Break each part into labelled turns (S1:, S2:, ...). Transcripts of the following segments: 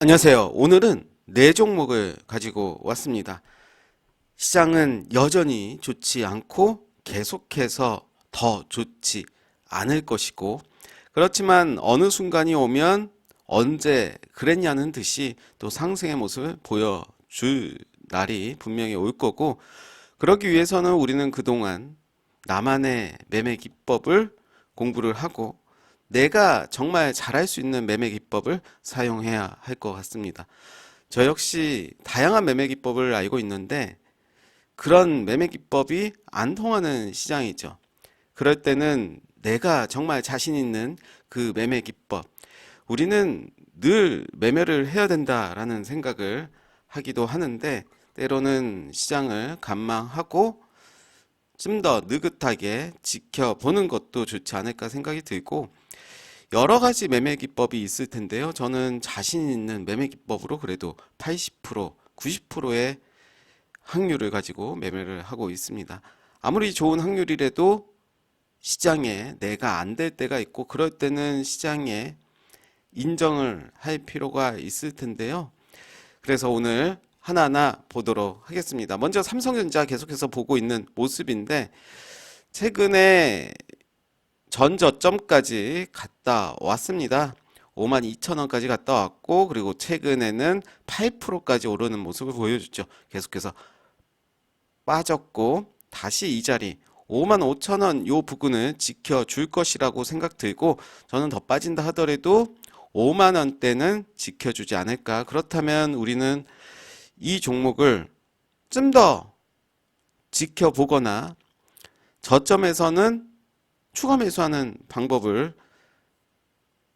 S1: 안녕하세요. 오늘은 네 종목을 가지고 왔습니다. 시장은 여전히 좋지 않고 계속해서 더 좋지 않을 것이고, 그렇지만 어느 순간이 오면 언제 그랬냐는 듯이 또 상승의 모습을 보여줄 날이 분명히 올 거고, 그러기 위해서는 우리는 그동안 나만의 매매 기법을 공부를 하고 내가 정말 잘할 수 있는 매매 기법을 사용해야 할 것 같습니다. 저 역시 다양한 매매 기법을 알고 있는데 그런 매매 기법이 안 통하는 시장이죠. 그럴 때는 내가 정말 자신 있는 그 매매 기법, 우리는 늘 매매를 해야 된다라는 생각을 하기도 하는데 때로는 시장을 관망하고 좀 더 느긋하게 지켜보는 것도 좋지 않을까 생각이 들고, 여러 가지 매매 기법이 있을 텐데요. 저는 자신 있는 매매 기법으로 그래도 80%, 90%의 확률을 가지고 매매를 하고 있습니다. 아무리 좋은 확률이라도 시장에 내가 안 될 때가 있고 그럴 때는 시장에 인정을 할 필요가 있을 텐데요. 그래서 오늘 하나하나 보도록 하겠습니다. 먼저 삼성전자 계속해서 보고 있는 모습인데 최근에 전저점까지 갔다 왔습니다. 52,000원까지 갔다 왔고, 그리고 최근에는 8%까지 오르는 모습을 보여줬죠. 계속해서 빠졌고 다시 이 자리 55,000원 요 부근을 지켜줄 것이라고 생각 들고, 저는 더 빠진다 하더라도 5만 원대는 지켜주지 않을까. 그렇다면 우리는 이 종목을 좀 더 지켜보거나 저점에서는 추가 매수하는 방법을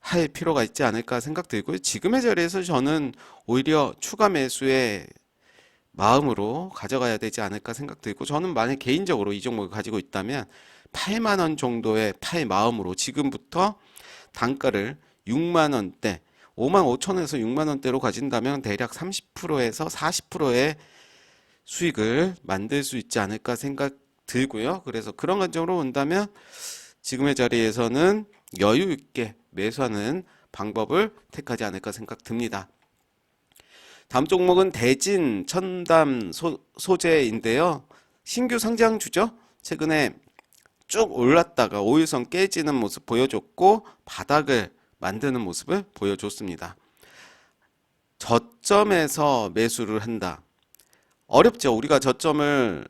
S1: 할 필요가 있지 않을까 생각 들고요. 지금의 자리에서 저는 오히려 추가 매수의 마음으로 가져가야 되지 않을까 생각 들고, 저는 만약 개인적으로 이 종목을 가지고 있다면 8만 원 정도의 팔 마음으로 지금부터 단가를 6만 원대, 5만 5천 원에서 6만 원대로 가진다면 대략 30%에서 40%의 수익을 만들 수 있지 않을까 생각 들고요. 그래서 그런 관점으로 본다면 지금의 자리에서는 여유 있게 매수하는 방법을 택하지 않을까 생각 듭니다. 다음 종목은 대진 첨단 소재인데요. 신규 상장주죠. 최근에 쭉 올랐다가 5일선 깨지는 모습 보여줬고 바닥을 만드는 모습을 보여줬습니다. 저점에서 매수를 한다. 어렵죠. 우리가 저점을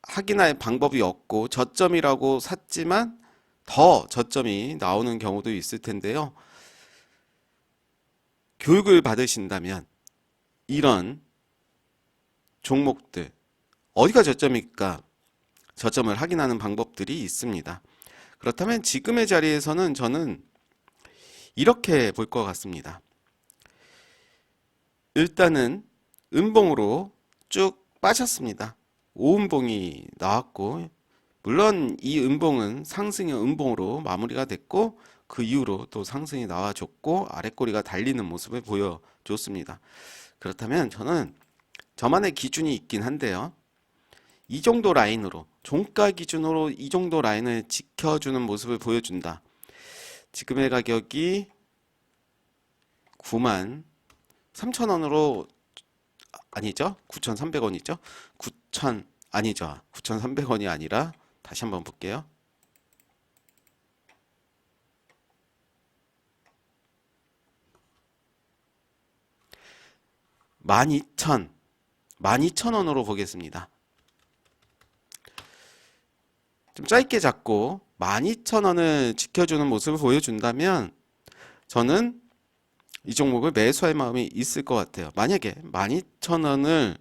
S1: 확인할 방법이 없고 저점이라고 샀지만 더 저점이 나오는 경우도 있을 텐데요. 교육을 받으신다면 이런 종목들 어디가 저점일까? 저점을 확인하는 방법들이 있습니다. 그렇다면 지금의 자리에서는 저는 이렇게 볼 것 같습니다. 일단은 음봉으로 쭉 빠졌습니다. 5음봉이 나왔고, 물론 이 음봉은 상승의 음봉으로 마무리가 됐고 그 이후로 또 상승이 나와줬고 아랫꼬리가 달리는 모습을 보여줬습니다. 그렇다면 저는 저만의 기준이 있긴 한데요. 이 정도 라인으로, 종가 기준으로 이 정도 라인을 지켜주는 모습을 보여준다. 지금의 가격이 9만 3천 원으로, 아니죠? 9,300원이죠? 9천, 아니죠. 9,300원이 아니라 다시 한번 볼게요. 12,000, 12,000원으로 보겠습니다. 좀 짧게 잡고 12,000원을 지켜주는 모습을 보여준다면 저는 이 종목을 매수할 마음이 있을 것 같아요. 만약에 12,000원을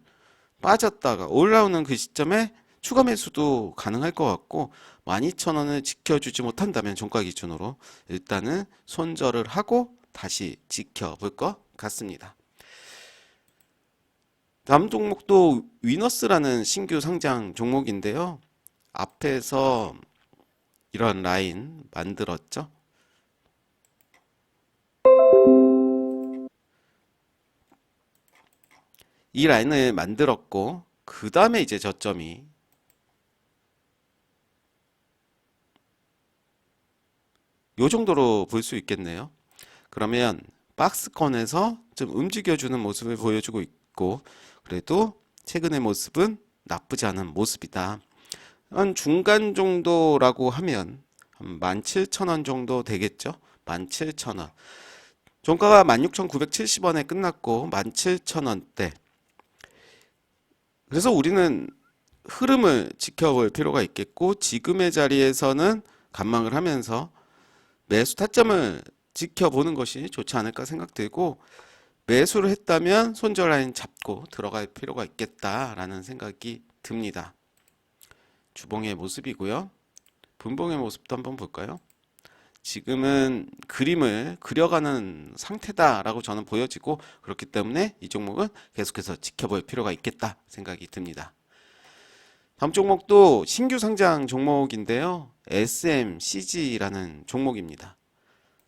S1: 빠졌다가 올라오는 그 시점에 추가 매수도 가능할 것 같고, 12,000원을 지켜주지 못한다면 종가 기준으로 일단은 손절을 하고 다시 지켜볼 것 같습니다. 다음 종목도 위너스라는 신규 상장 종목인데요. 앞에서 이런 라인 만들었죠. 이 라인을 만들었고 그 다음에 이제 저점이 요 정도로 볼 수 있겠네요. 그러면 박스권에서 좀 움직여주는 모습을 보여주고 있고, 그래도 최근의 모습은 나쁘지 않은 모습이다. 한 중간 정도라고 하면 한 17,000원 정도 되겠죠? 17,000원. 종가가 16,970원에 끝났고 17,000원대. 그래서 우리는 흐름을 지켜볼 필요가 있겠고, 지금의 자리에서는 관망을 하면서 매수 타점을 지켜보는 것이 좋지 않을까 생각되고, 매수를 했다면 손절 라인 잡고 들어갈 필요가 있겠다라는 생각이 듭니다. 주봉의 모습이고요. 분봉의 모습도 한번 볼까요? 지금은 그림을 그려가는 상태다라고 저는 보여지고, 그렇기 때문에 이 종목은 계속해서 지켜볼 필요가 있겠다 생각이 듭니다. 다음 종목도 신규 상장 종목인데요. SMCG라는 종목입니다.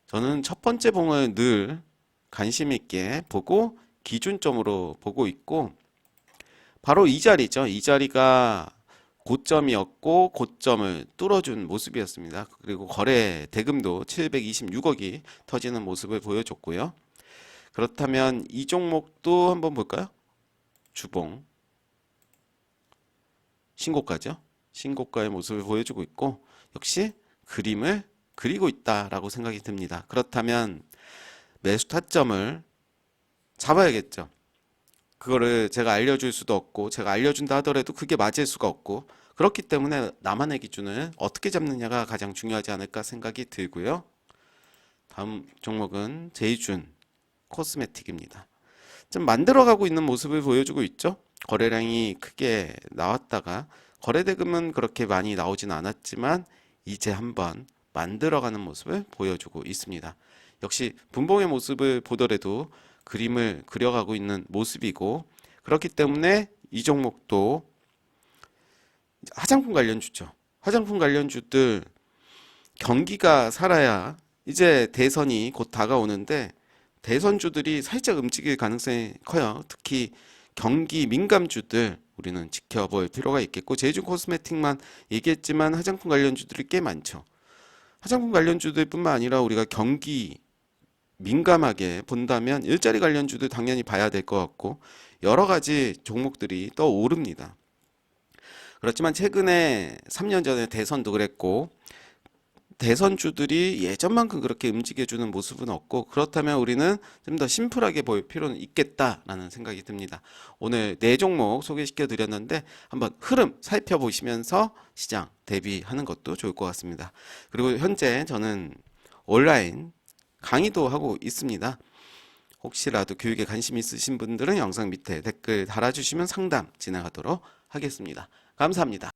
S1: 저는 첫 번째 봉을 늘 관심 있게 보고 기준점으로 보고 있고, 바로 이 자리죠. 이 자리가 고점이었고 고점을 뚫어준 모습이었습니다. 그리고 거래 대금도 726억이 터지는 모습을 보여줬고요. 그렇다면 이 종목도 한번 볼까요? 주봉 신고가죠. 신고가의 모습을 보여주고 있고, 역시 그림을 그리고 있다라고 생각이 듭니다. 그렇다면 매수 타점을 잡아야겠죠. 그거를 제가 알려줄 수도 없고, 제가 알려준다 하더라도 그게 맞을 수가 없고, 그렇기 때문에 나만의 기준을 어떻게 잡느냐가 가장 중요하지 않을까 생각이 들고요. 다음 종목은 제이준 코스메틱입니다. 좀 만들어가고 있는 모습을 보여주고 있죠. 거래량이 크게 나왔다가 거래대금은 그렇게 많이 나오진 않았지만 이제 한번 만들어가는 모습을 보여주고 있습니다. 역시 분봉의 모습을 보더라도 그림을 그려가고 있는 모습이고, 그렇기 때문에 이 종목도 화장품 관련주죠. 화장품 관련주들 경기가 살아야, 이제 대선이 곧 다가오는데 대선주들이 살짝 움직일 가능성이 커요. 특히 경기 민감주들 우리는 지켜볼 필요가 있겠고, 제이준 코스메틱만 얘기했지만 화장품 관련주들이 꽤 많죠. 화장품 관련주들 뿐만 아니라 우리가 경기 민감하게 본다면 일자리 관련주도 당연히 봐야 될 것 같고, 여러 가지 종목들이 떠오릅니다. 그렇지만 최근에 3년 전에 대선도 그랬고, 대선주들이 예전만큼 그렇게 움직여주는 모습은 없고, 그렇다면 우리는 좀 더 심플하게 보일 필요는 있겠다라는 생각이 듭니다. 오늘 네 종목 소개시켜 드렸는데 한번 흐름 살펴보시면서 시장 대비하는 것도 좋을 것 같습니다. 그리고 현재 저는 온라인 강의도 하고 있습니다. 혹시라도 교육에 관심 있으신 분들은 영상 밑에 댓글 달아주시면 상담 진행하도록 하겠습니다. 감사합니다.